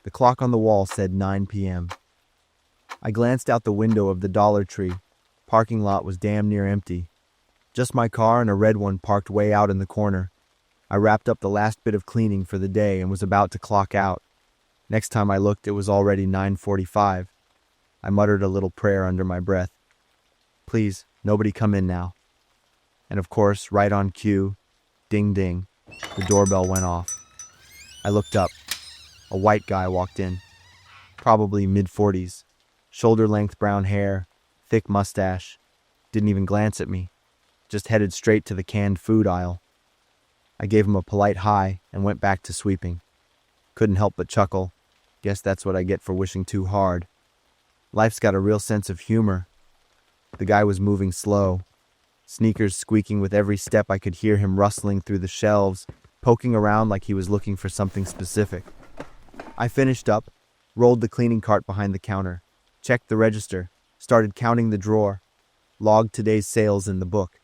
The clock on the wall said 9 p.m. I glanced out the window of the Dollar Tree. Parking lot was damn near empty. Just my car and a red one parked way out in the corner. I wrapped up the last bit of cleaning for the day and was about to clock out. Next time I looked, it was already 9:45. I muttered a little prayer under my breath. Please, nobody come in now. And of course, right on cue, ding ding, the doorbell went off. I looked up. A white guy walked in. Probably mid-40s. Shoulder-length brown hair, thick mustache. Didn't even glance at me. Just headed straight to the canned food aisle. I gave him a polite hi and went back to sweeping. Couldn't help but chuckle. Guess that's what I get for wishing too hard. Life's got a real sense of humor. The guy was moving slow. Sneakers squeaking with every step. I could hear him rustling through the shelves, poking around like he was looking for something specific. I finished up, rolled the cleaning cart behind the counter, checked the register, started counting the drawer, logged today's sales in the book.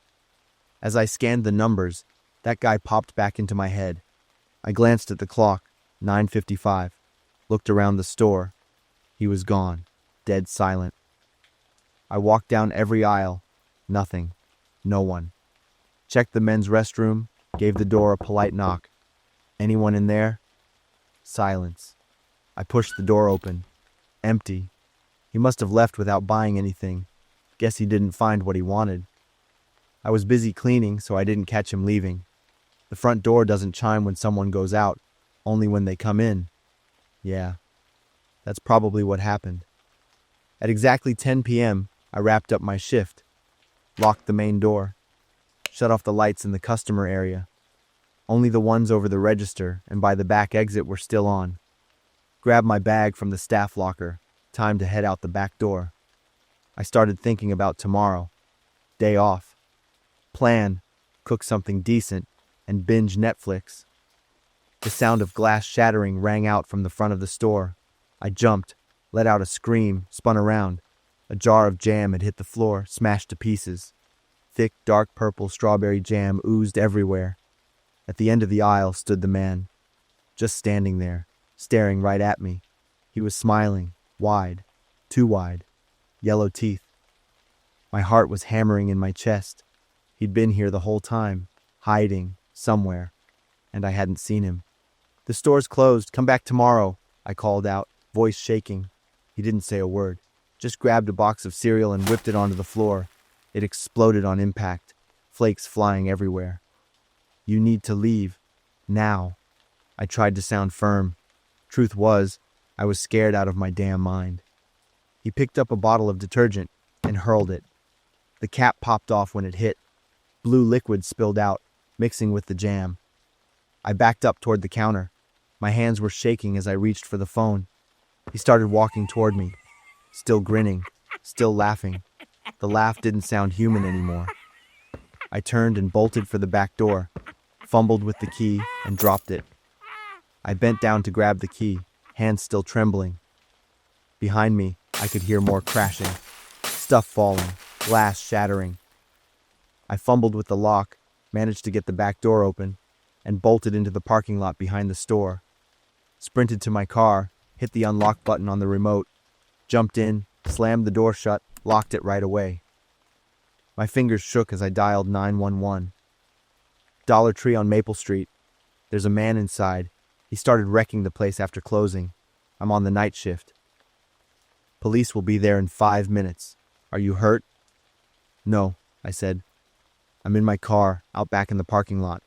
As I scanned the numbers, that guy popped back into my head. I glanced at the clock, 9:55, looked around the store. He was gone, dead silent. I walked down every aisle. Nothing. No one. Checked the men's restroom, gave the door a polite knock. Anyone in there? Silence. I pushed the door open. Empty. He must have left without buying anything. Guess he didn't find what he wanted. I was busy cleaning, so I didn't catch him leaving. The front door doesn't chime when someone goes out, only when they come in. Yeah, that's probably what happened. At exactly 10 p.m., I wrapped up my shift, locked the main door, shut off the lights in the customer area. Only the ones over the register and by the back exit were still on. Grabbed my bag from the staff locker. Time to head out the back door. I started thinking about tomorrow. Day off. Plan, cook something decent, and binge Netflix. The sound of glass shattering rang out from the front of the store. I jumped, let out a scream, spun around. A jar of jam had hit the floor, smashed to pieces. Thick, dark purple strawberry jam oozed everywhere. At the end of the aisle stood the man, just standing there, staring right at me. He was smiling, wide, too wide, yellow teeth. My heart was hammering in my chest. He'd been here the whole time, hiding, somewhere, and I hadn't seen him. The store's closed, come back tomorrow, I called out, voice shaking. He didn't say a word, just grabbed a box of cereal and whipped it onto the floor. It exploded on impact, flakes flying everywhere. You need to leave, now. I tried to sound firm. Truth was, I was scared out of my damn mind. He picked up a bottle of detergent and hurled it. The cap popped off when it hit. Blue liquid spilled out, mixing with the jam. I backed up toward the counter. My hands were shaking as I reached for the phone. He started walking toward me, still grinning, still laughing. The laugh didn't sound human anymore. I turned and bolted for the back door, fumbled with the key, and dropped it. I bent down to grab the key, hands still trembling. Behind me, I could hear more crashing, stuff falling, glass shattering. I fumbled with the lock, managed to get the back door open, and bolted into the parking lot behind the store. Sprinted to my car, hit the unlock button on the remote, jumped in, slammed the door shut, locked it right away. My fingers shook as I dialed 911. Dollar Tree on Maple Street. There's a man inside. He started wrecking the place after closing. I'm on the night shift. Police will be there in 5 minutes. Are you hurt? No, I said. I'm in my car, out back in the parking lot.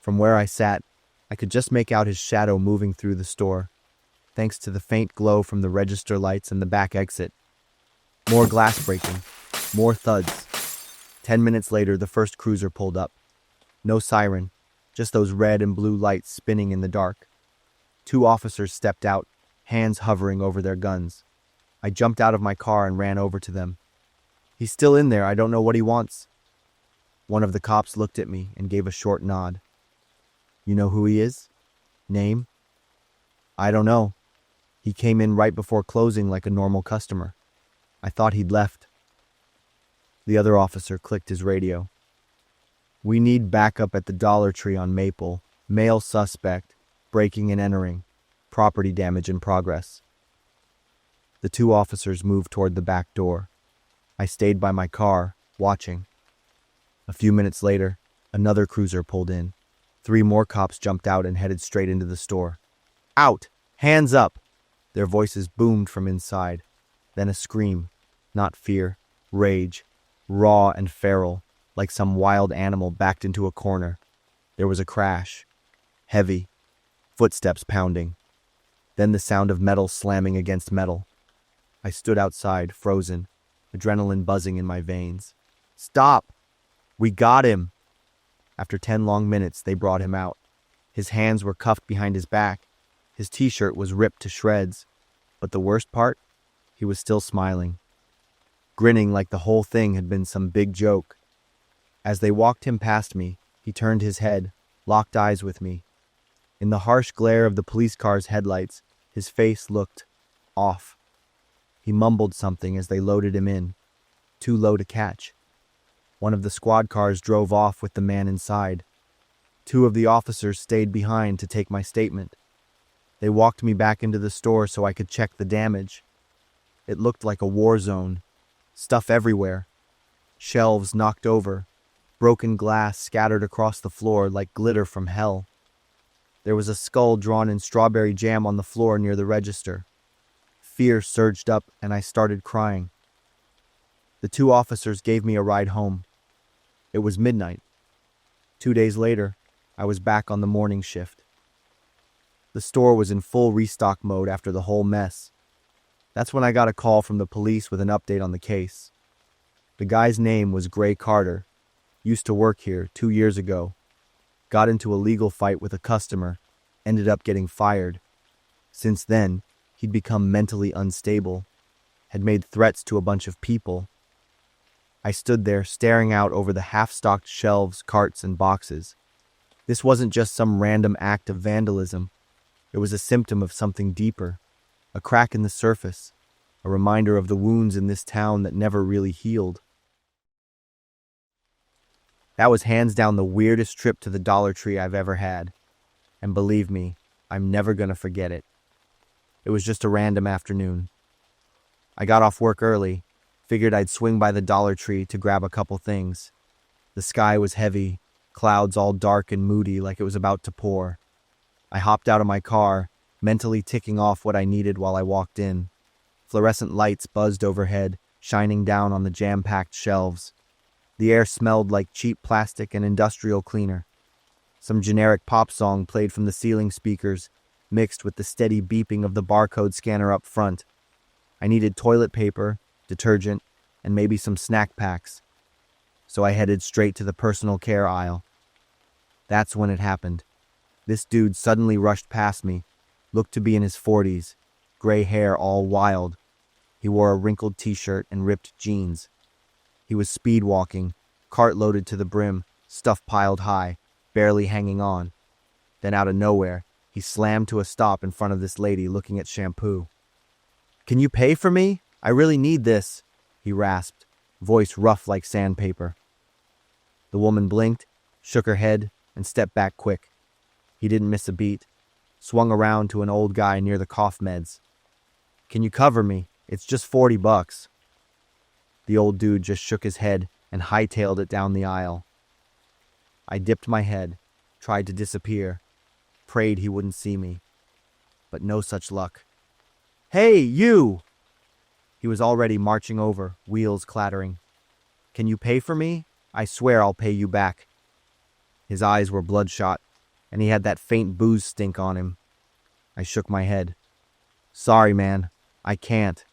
From where I sat, I could just make out his shadow moving through the store, thanks to the faint glow from the register lights and the back exit. More glass breaking, more thuds. 10 minutes later, the first cruiser pulled up. No siren, just those red and blue lights spinning in the dark. 2 officers stepped out, hands hovering over their guns. I jumped out of my car and ran over to them. He's still in there, I don't know what he wants. One of the cops looked at me and gave a short nod. You know who he is? Name? I don't know. He came in right before closing like a normal customer. I thought he'd left. The other officer clicked his radio. We need backup at the Dollar Tree on Maple. Male suspect, breaking and entering. Property damage in progress. The two officers moved toward the back door. I stayed by my car, watching. A few minutes later, another cruiser pulled in. 3 more cops jumped out and headed straight into the store. "Out! Hands up!" Their voices boomed from inside. Then a scream. Not fear, rage, raw and feral, like some wild animal backed into a corner. There was a crash. Heavy. Footsteps pounding. Then the sound of metal slamming against metal. I stood outside, frozen, adrenaline buzzing in my veins. "Stop! We got him!" After 10 long minutes, they brought him out. His hands were cuffed behind his back. His t-shirt was ripped to shreds. But the worst part? He was still smiling. Grinning like the whole thing had been some big joke. As they walked him past me, he turned his head, locked eyes with me. In the harsh glare of the police car's headlights, his face looked off. He mumbled something as they loaded him in, too low to catch. One of the squad cars drove off with the man inside. 2 of the officers stayed behind to take my statement. They walked me back into the store so I could check the damage. It looked like a war zone. Stuff everywhere. Shelves knocked over. Broken glass scattered across the floor like glitter from hell. There was a skull drawn in strawberry jam on the floor near the register. Fear surged up and I started crying. The 2 officers gave me a ride home. It was midnight. 2 days later, I was back on the morning shift. The store was in full restock mode after the whole mess. That's when I got a call from the police with an update on the case. The guy's name was Gray Carter. Used to work here 2 years ago. Got into a legal fight with a customer. Ended up getting fired. Since then, he'd become mentally unstable. Had made threats to a bunch of people. I stood there staring out over the half-stocked shelves, carts, and boxes. This wasn't just some random act of vandalism. It was a symptom of something deeper. A crack in the surface. A reminder of the wounds in this town that never really healed. That was hands down the weirdest trip to the Dollar Tree I've ever had. And believe me, I'm never gonna forget it. It was just a random afternoon. I got off work early, figured I'd swing by the Dollar Tree to grab a couple things. The sky was heavy, clouds all dark and moody like it was about to pour. I hopped out of my car, mentally ticking off what I needed while I walked in. Fluorescent lights buzzed overhead, shining down on the jam-packed shelves. The air smelled like cheap plastic and industrial cleaner. Some generic pop song played from the ceiling speakers, mixed with the steady beeping of the barcode scanner up front. I needed toilet paper, detergent, and maybe some snack packs. So I headed straight to the personal care aisle. That's when it happened. This dude suddenly rushed past me, looked to be in his 40s, gray hair all wild. He wore a wrinkled t-shirt and ripped jeans. He was speed walking, cart loaded to the brim, stuff piled high, barely hanging on. Then out of nowhere, he slammed to a stop in front of this lady looking at shampoo. "Can you pay for me? I really need this," he rasped, voice rough like sandpaper. The woman blinked, shook her head, and stepped back quick. He didn't miss a beat, swung around to an old guy near the cough meds. "Can you cover me? It's just $40. The old dude just shook his head and hightailed it down the aisle. I dipped my head, tried to disappear, prayed he wouldn't see me. But no such luck. "Hey, you!" He was already marching over, wheels clattering. "Can you pay for me? I swear I'll pay you back." His eyes were bloodshot, and he had that faint booze stink on him. I shook my head. "Sorry, man. I can't."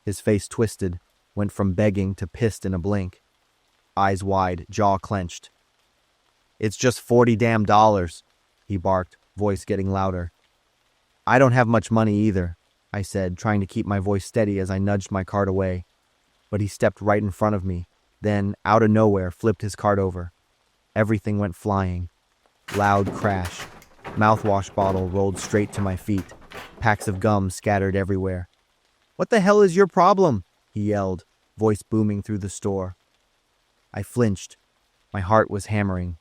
His face twisted, went from begging to pissed in a blink. Eyes wide, jaw clenched. "It's just $40 he barked, voice getting louder. "I don't have much money either," I said, trying to keep my voice steady as I nudged my cart away. But he stepped right in front of me, then, out of nowhere, flipped his cart over. Everything went flying. Loud crash. Mouthwash bottle rolled straight to my feet. Packs of gum scattered everywhere. "What the hell is your problem?" he yelled, voice booming through the store. I flinched. My heart was hammering.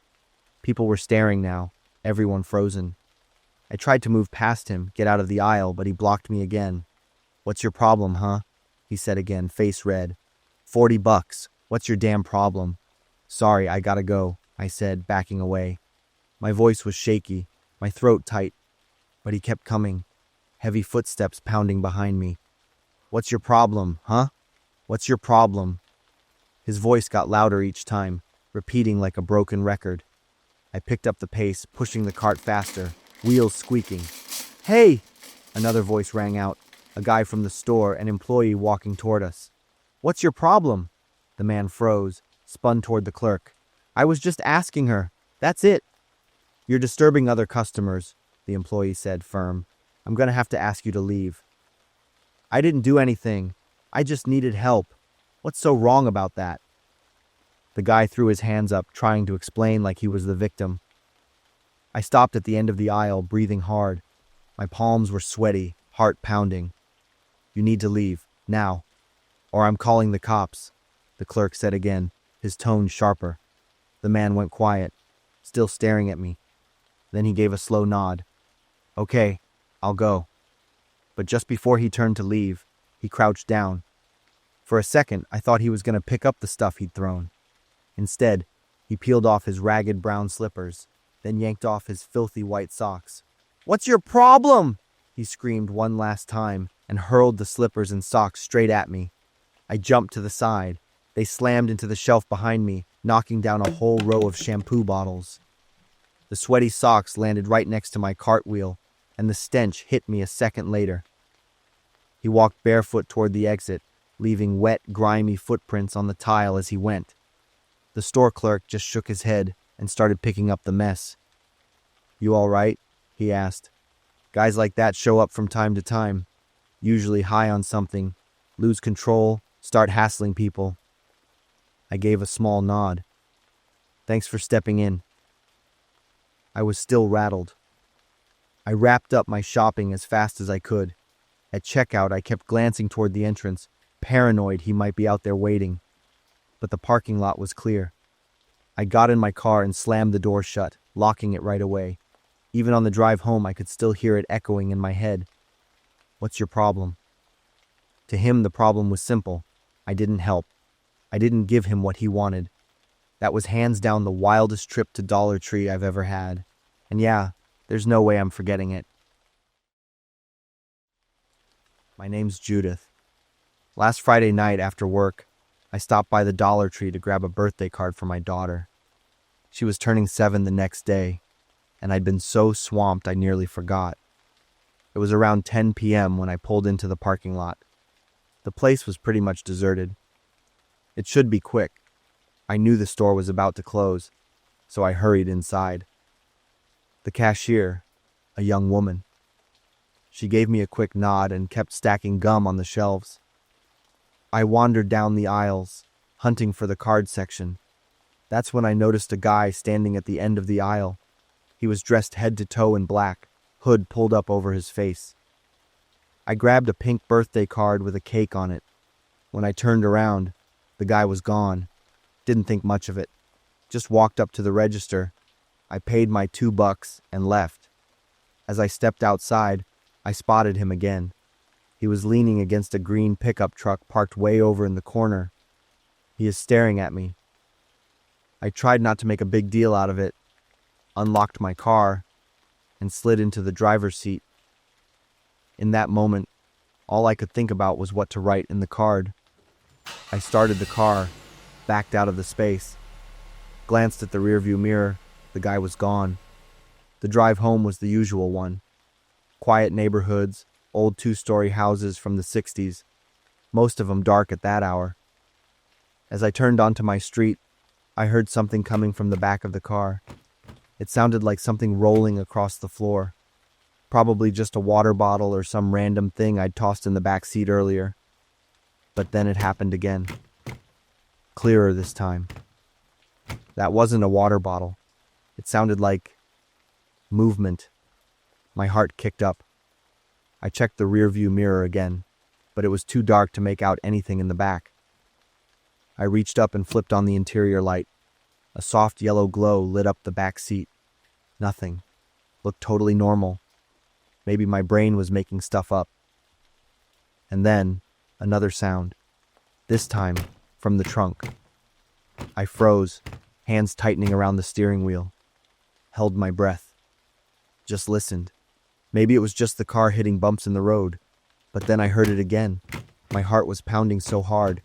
People were staring now, everyone frozen. I tried to move past him, get out of the aisle, but he blocked me again. "What's your problem, huh?" he said again, face red. $40. What's your damn problem?" "Sorry, I gotta go," I said, backing away. My voice was shaky, my throat tight, but he kept coming, heavy footsteps pounding behind me. "What's your problem, huh? What's your problem?" His voice got louder each time, repeating like a broken record. I picked up the pace, pushing the cart faster, wheels squeaking. "Hey!" Another voice rang out, a guy from the store, an employee walking toward us. "What's your problem?" The man froze, spun toward the clerk. "I was just asking her. That's it." "You're disturbing other customers," the employee said, firm. "I'm gonna have to ask you to leave." "I didn't do anything. I just needed help. What's so wrong about that?" The guy threw his hands up, trying to explain like he was the victim. I stopped at the end of the aisle, breathing hard. My palms were sweaty, heart pounding. "You need to leave, now, or I'm calling the cops," the clerk said again, his tone sharper. The man went quiet, still staring at me. Then he gave a slow nod. "Okay, I'll go." But just before he turned to leave, he crouched down. For a second, I thought he was going to pick up the stuff he'd thrown. Instead, he peeled off his ragged brown slippers, then yanked off his filthy white socks. "What's your problem?" he screamed one last time and hurled the slippers and socks straight at me. I jumped to the side. They slammed into the shelf behind me, knocking down a whole row of shampoo bottles. The sweaty socks landed right next to my cartwheel, and the stench hit me a second later. He walked barefoot toward the exit, leaving wet, grimy footprints on the tile as he went. The store clerk just shook his head and started picking up the mess. "You all right?" he asked. "Guys like that show up from time to time, usually high on something, lose control, start hassling people." I gave a small nod. "Thanks for stepping in." I was still rattled. I wrapped up my shopping as fast as I could. At checkout, I kept glancing toward the entrance, paranoid he might be out there waiting. But the parking lot was clear. I got in my car and slammed the door shut, locking it right away. Even on the drive home, I could still hear it echoing in my head. "What's your problem?" To him, the problem was simple. I didn't help. I didn't give him what he wanted. That was hands down the wildest trip to Dollar Tree I've ever had. And yeah, there's no way I'm forgetting it. My name's Judith. Last Friday night after work, I stopped by the Dollar Tree to grab a birthday card for my daughter. She was turning 7 the next day, and I'd been so swamped I nearly forgot. It was around 10 p.m. when I pulled into the parking lot. The place was pretty much deserted. It should be quick. I knew the store was about to close, so I hurried inside. The cashier, a young woman. She gave me a quick nod and kept stacking gum on the shelves. I wandered down the aisles, hunting for the card section. That's when I noticed a guy standing at the end of the aisle. He was dressed head to toe in black, hood pulled up over his face. I grabbed a pink birthday card with a cake on it. When I turned around, the guy was gone. Didn't think much of it. Just walked up to the register. I paid my $2 and left. As I stepped outside, I spotted him again. He was leaning against a green pickup truck parked way over in the corner. He is staring at me. I tried not to make a big deal out of it, unlocked my car, and slid into the driver's seat. In that moment, all I could think about was what to write in the card. I started the car, backed out of the space, glanced at the rearview mirror. The guy was gone. The drive home was the usual one. Quiet neighborhoods, old 2-story houses from the 60s, most of them dark at that hour. As I turned onto my street, I heard something coming from the back of the car. It sounded like something rolling across the floor. Probably just a water bottle or some random thing I'd tossed in the back seat earlier. But then it happened again. Clearer this time. That wasn't a water bottle. It sounded like movement. My heart kicked up. I checked the rearview mirror again, but it was too dark to make out anything in the back. I reached up and flipped on the interior light. A soft yellow glow lit up the back seat. Nothing. Looked totally normal. Maybe my brain was making stuff up. And then, another sound. This time, from the trunk. I froze, hands tightening around the steering wheel. Held my breath. Just listened. Maybe it was just the car hitting bumps in the road. But then I heard it again. My heart was pounding so hard.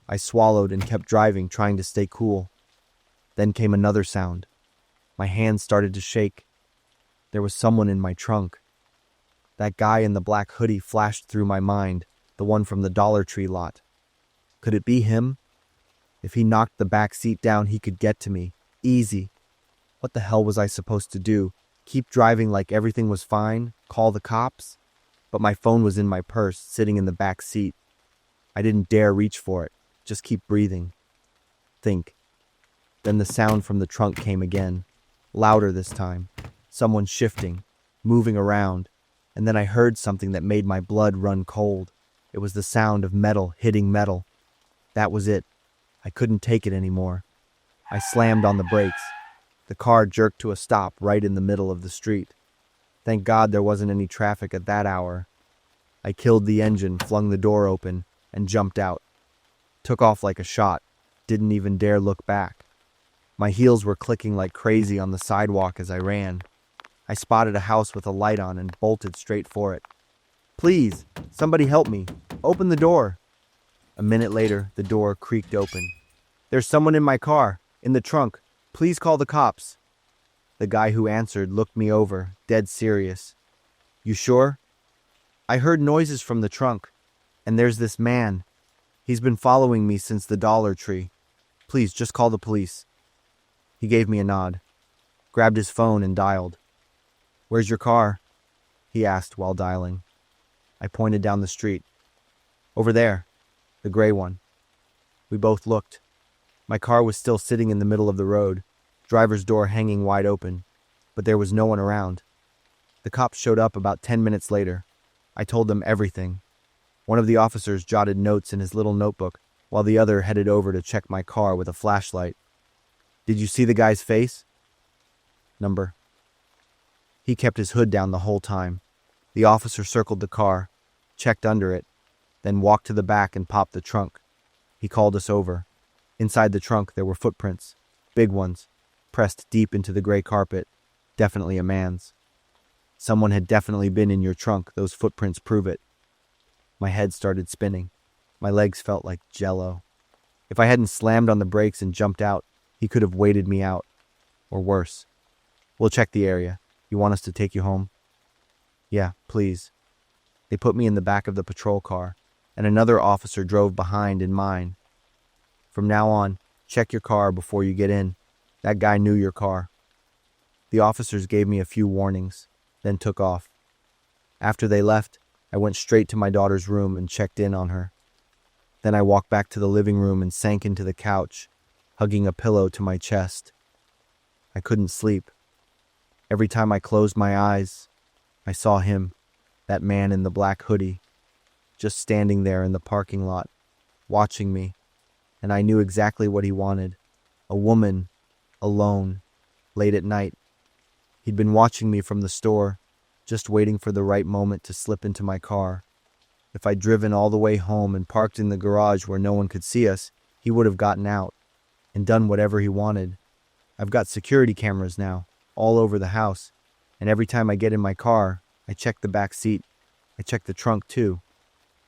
I swallowed and kept driving, trying to stay cool. Then came another sound. My hands started to shake. There was someone in my trunk. That guy in the black hoodie flashed through my mind, the one from the Dollar Tree lot. Could it be him? If he knocked the back seat down, he could get to me. Easy. What the hell was I supposed to do? Keep driving like everything was fine? Call the cops? But my phone was in my purse, sitting in the back seat. I didn't dare reach for it. Just keep breathing. Think. Then the sound from the trunk came again. Louder this time. Someone shifting, moving around. And then I heard something that made my blood run cold. It was the sound of metal hitting metal. That was it. I couldn't take it anymore. I slammed on the brakes. The car jerked to a stop right in the middle of the street. Thank God there wasn't any traffic at that hour. I killed the engine, flung the door open, and jumped out. Took off like a shot. Didn't even dare look back. My heels were clicking like crazy on the sidewalk as I ran. I spotted a house with a light on and bolted straight for it. Please, somebody help me. Open the door. A minute later, the door creaked open. There's someone in my car, in the trunk. Please call the cops. The guy who answered looked me over, dead serious. You sure? I heard noises from the trunk, and there's this man. He's been following me since the Dollar Tree. Please, just call the police. He gave me a nod, grabbed his phone and dialed. Where's your car? He asked while dialing. I pointed down the street. Over there, the gray one. We both looked. My car was still sitting in the middle of the road, driver's door hanging wide open, but there was no one around. The cops showed up about 10 minutes later. I told them everything. One of the officers jotted notes in his little notebook, while the other headed over to check my car with a flashlight. Did you see the guy's face? Number. He kept his hood down the whole time. The officer circled the car, checked under it, then walked to the back and popped the trunk. He called us over. Inside the trunk there were footprints, big ones, pressed deep into the gray carpet. Definitely a man's. Someone had definitely been in your trunk, those footprints prove it. My head started spinning. My legs felt like jello. If I hadn't slammed on the brakes and jumped out, he could have waited me out. Or worse. We'll check the area. You want us to take you home? Yeah, please. They put me in the back of the patrol car, and another officer drove behind in mine. From now on, check your car before you get in. That guy knew your car. The officers gave me a few warnings, then took off. After they left, I went straight to my daughter's room and checked in on her. Then I walked back to the living room and sank into the couch, hugging a pillow to my chest. I couldn't sleep. Every time I closed my eyes, I saw him, that man in the black hoodie, just standing there in the parking lot, watching me, and I knew exactly what he wanted. A woman, alone, late at night. He'd been watching me from the store, just waiting for the right moment to slip into my car. If I'd driven all the way home and parked in the garage where no one could see us, he would have gotten out and done whatever he wanted. I've got security cameras now, all over the house, and every time I get in my car, I check the back seat. I check the trunk too.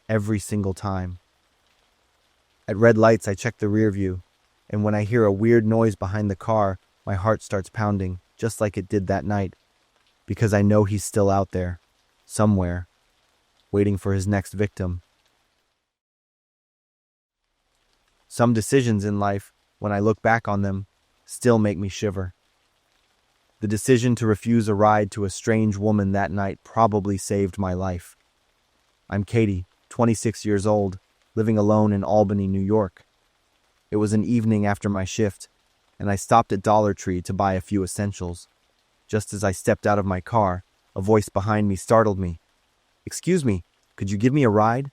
Every single time. At red lights, I check the rear view, and when I hear a weird noise behind the car, my heart starts pounding, just like it did that night, because I know he's still out there, somewhere, waiting for his next victim. Some decisions in life, when I look back on them, still make me shiver. The decision to refuse a ride to a strange woman that night probably saved my life. I'm Katie, 26 years old, living alone in Albany, New York. It was an evening after my shift, and I stopped at Dollar Tree to buy a few essentials. Just as I stepped out of my car, a voice behind me startled me. "Excuse me, could you give me a ride?"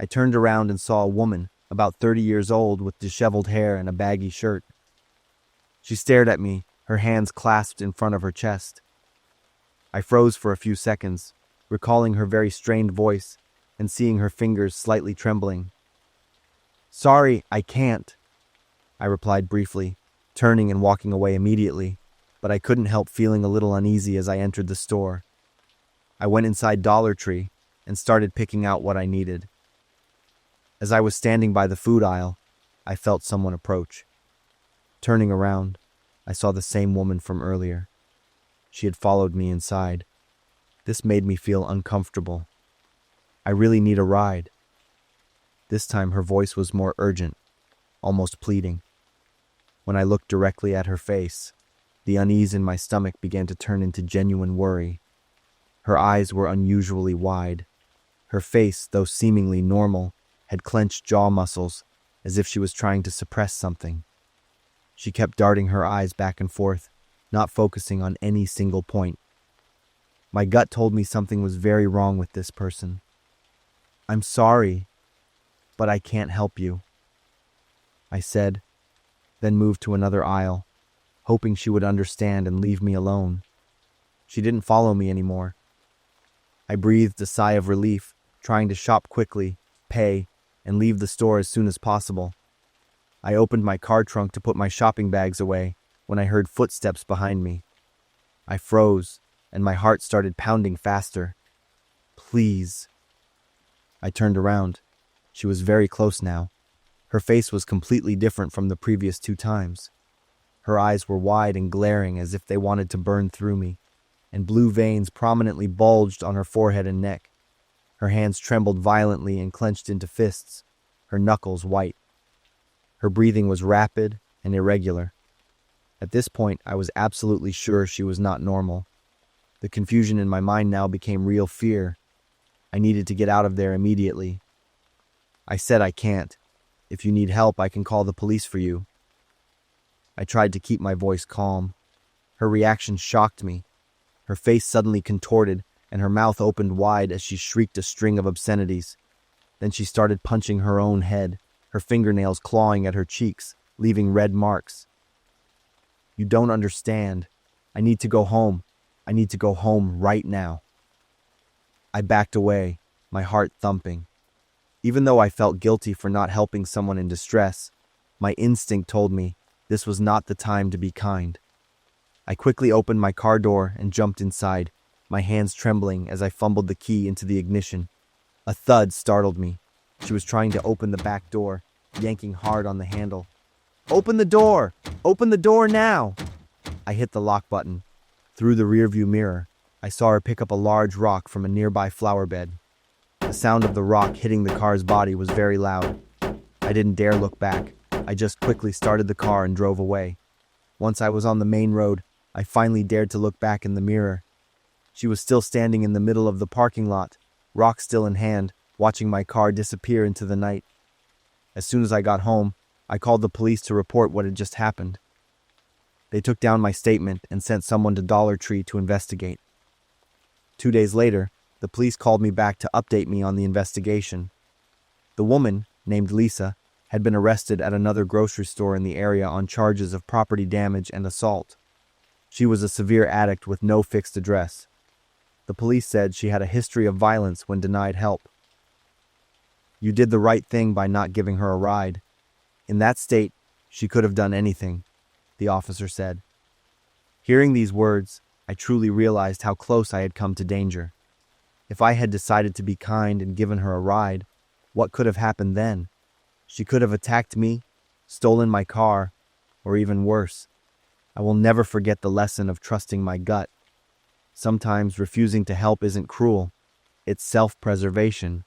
I turned around and saw a woman, about 30 years old, with disheveled hair and a baggy shirt. She stared at me, her hands clasped in front of her chest. I froze for a few seconds, recalling her very strained voice and seeing her fingers slightly trembling. "Sorry, I can't," I replied briefly, turning and walking away immediately, but I couldn't help feeling a little uneasy as I entered the store. I went inside Dollar Tree and started picking out what I needed. As I was standing by the food aisle, I felt someone approach. Turning around, I saw the same woman from earlier. She had followed me inside. This made me feel uncomfortable. "I really need a ride." This time her voice was more urgent, almost pleading. When I looked directly at her face, the unease in my stomach began to turn into genuine worry. Her eyes were unusually wide. Her face, though seemingly normal, had clenched jaw muscles, as if she was trying to suppress something. She kept darting her eyes back and forth, not focusing on any single point. My gut told me something was very wrong with this person. "I'm sorry, but I can't help you," I said, then moved to another aisle, hoping she would understand and leave me alone. She didn't follow me anymore. I breathed a sigh of relief, trying to shop quickly, pay, and leave the store as soon as possible. I opened my car trunk to put my shopping bags away when I heard footsteps behind me. I froze, and my heart started pounding faster. "Please." I turned around. She was very close now. Her face was completely different from the previous 2 times. Her eyes were wide and glaring as if they wanted to burn through me, and blue veins prominently bulged on her forehead and neck. Her hands trembled violently and clenched into fists, her knuckles white. Her breathing was rapid and irregular. At this point, I was absolutely sure she was not normal. The confusion in my mind now became real fear. I needed to get out of there immediately. I said, "I can't. If you need help, I can call the police for you." I tried to keep my voice calm. Her reaction shocked me. Her face suddenly contorted, and her mouth opened wide as she shrieked a string of obscenities. Then she started punching her own head, her fingernails clawing at her cheeks, leaving red marks. "You don't understand. I need to go home. I need to go home right now." I backed away, my heart thumping. Even though I felt guilty for not helping someone in distress, my instinct told me this was not the time to be kind. I quickly opened my car door and jumped inside, my hands trembling as I fumbled the key into the ignition. A thud startled me. She was trying to open the back door, yanking hard on the handle. "Open the door! Open the door now!" I hit the lock button. Through the rearview mirror, I saw her pick up a large rock from a nearby flower bed. The sound of the rock hitting the car's body was very loud. I didn't dare look back. I just quickly started the car and drove away. Once I was on the main road, I finally dared to look back in the mirror. She was still standing in the middle of the parking lot, rock still in hand, watching my car disappear into the night. As soon as I got home, I called the police to report what had just happened. They took down my statement and sent someone to Dollar Tree to investigate. 2 days later, the police called me back to update me on the investigation. The woman, named Lisa, had been arrested at another grocery store in the area on charges of property damage and assault. She was a severe addict with no fixed address. The police said she had a history of violence when denied help. "You did the right thing by not giving her a ride. In that state, she could have done anything," the officer said. Hearing these words, I truly realized how close I had come to danger. If I had decided to be kind and given her a ride, what could have happened then? She could have attacked me, stolen my car, or even worse. I will never forget the lesson of trusting my gut. Sometimes refusing to help isn't cruel. It's self-preservation.